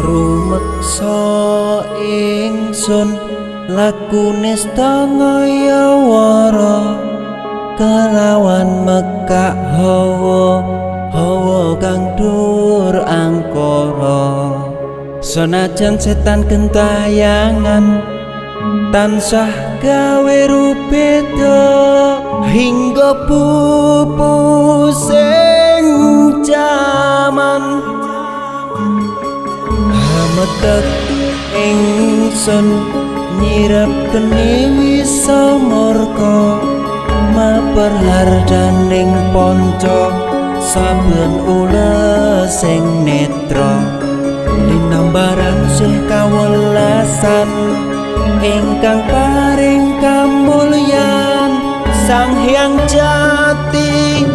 rumeksa ingsun lakune stangaya wara kelawan mekak hawa kang dur angkara senajan setan gentayangan tansah gawe rupeda hingga pupusing jaman hametek ingsun nyirep kene wisa murka maperhardaning panca saben ules sing netra linambaran sih kawelasan ingkang paring kamulyan Sang Hyang Jati